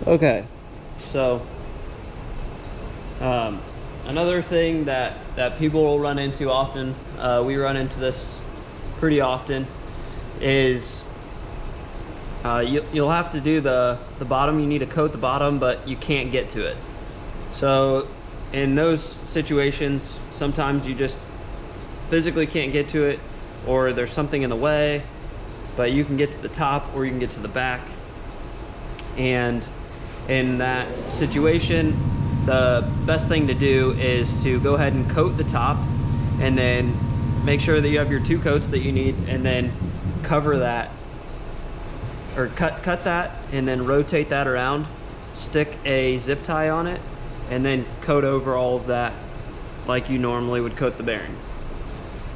Okay, so another thing that people will run into often, we run into this pretty often, is you'll have to do the bottom. You need to coat the bottom, but you can't get to it. So in those situations, sometimes you just physically can't get to it, or there's something in the way, but you can get to the top or you can get to the back. And in that situation, the best thing to do is to go ahead and coat the top, and then make sure that you have your 2 coats that you need, and then cover that, or cut that, and then rotate that around, stick a zip tie on it, and then coat over all of that like you normally would coat the bearing.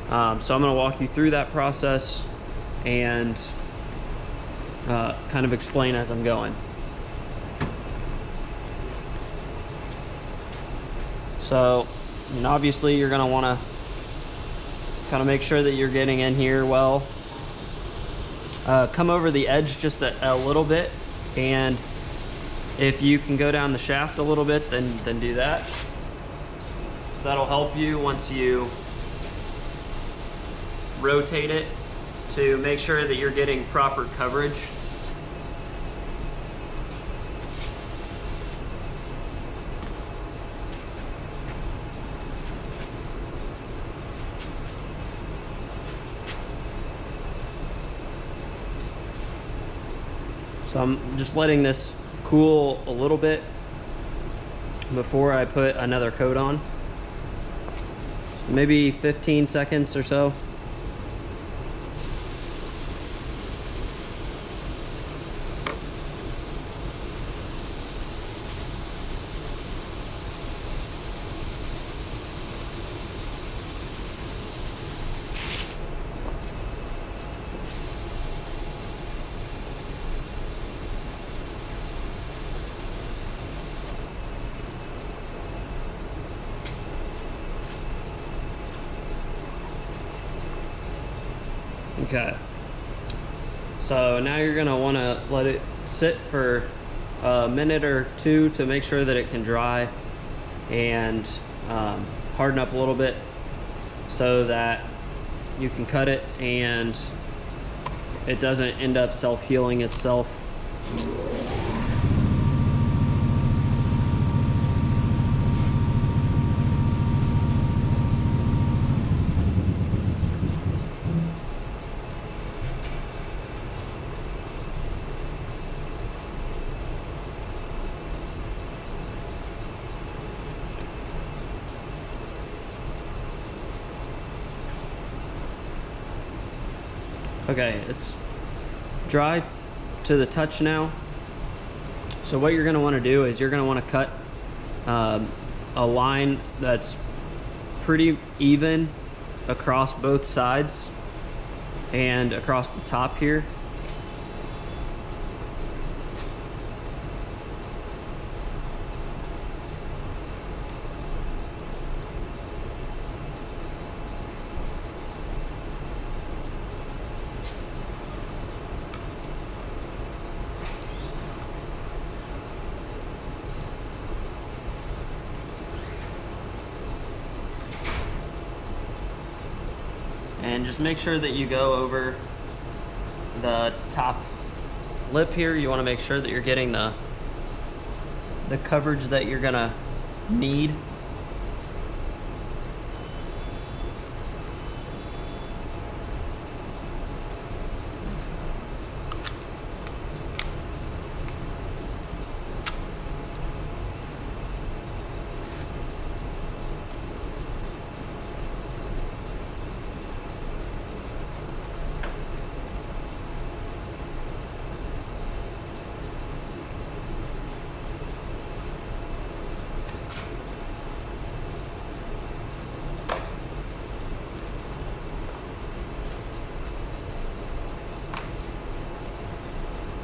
So I'm going to walk you through that process and kind of explain as I'm going. So, and obviously you're going to want to kind of make sure that you're getting in here well. Come over the edge just a little bit, and if you can go down the shaft a little bit, then do that. So that'll help you once you rotate it to make sure that you're getting proper coverage. So I'm just letting this cool a little bit before I put another coat on. So maybe 15 seconds or so. Okay, so now you're gonna want to let it sit for a minute or 2 to make sure that it can dry and harden up a little bit, so that you can cut it and it doesn't end up self-healing itself. Okay, it's dry to the touch now. So what you're going to want to do is you're going to want to cut a line that's pretty even across both sides and across the top here. And just make sure that you go over the top lip here. You want to make sure that you're getting the coverage that you're gonna need.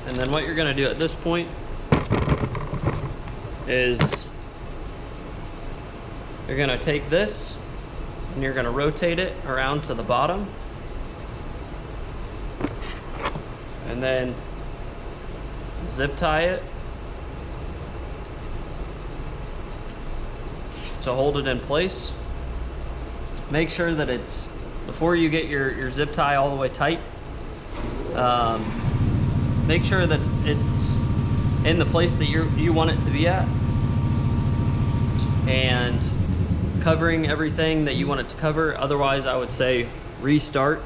And then what you're going to do at this point is you're going to take this and you're going to rotate it around to the bottom, and then zip tie it to hold it in place. Make sure that it's, before you get your zip tie all the way tight, make sure that it's in the place that you want it to be at, and covering everything that you want it to cover. Otherwise, I would say restart,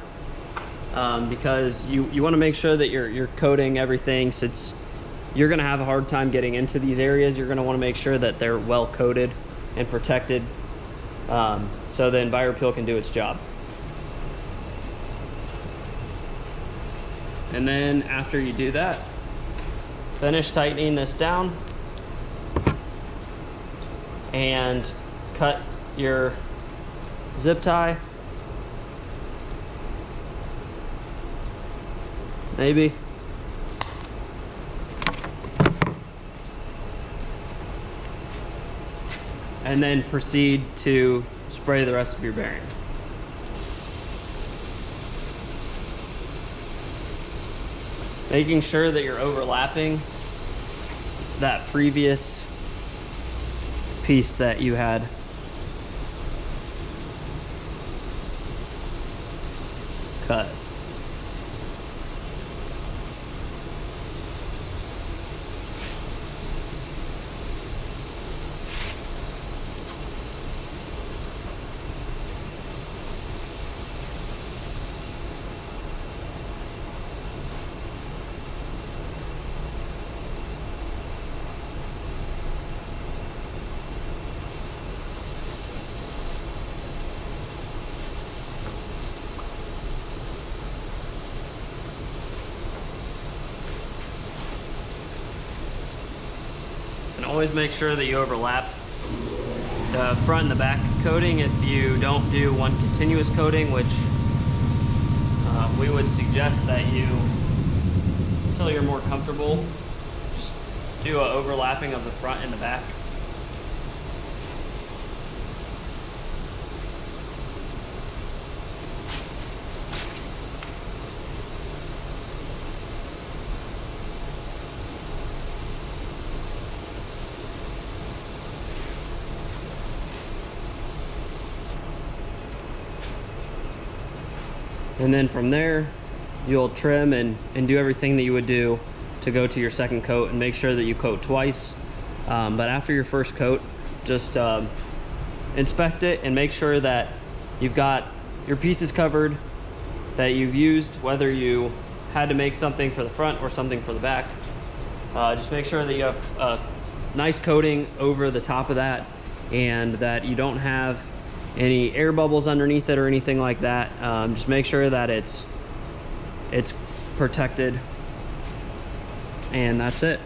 because you want to make sure that you're coating everything, since you're going to have a hard time getting into these areas. You're going to want to make sure that they're well coated and protected, so the EnviroPeel can do its job. And then after you do that, finish tightening this down and cut your zip tie, maybe. And then proceed to spray the rest of your bearing. Making sure that you're overlapping that previous piece that you had cut. And always make sure that you overlap the front and the back coating. If you don't do one continuous coating, which we would suggest that you, until you're more comfortable, just do an overlapping of the front and the back. And then from there, you'll trim and do everything that you would do to go to your second coat, and make sure that you coat twice. But after your first coat, just inspect it and make sure that you've got your pieces covered that you've used, whether you had to make something for the front or something for the back. Just make sure that you have a nice coating over the top of that, and that you don't have any air bubbles underneath it or anything like that. Just make sure that it's protected, and that's it.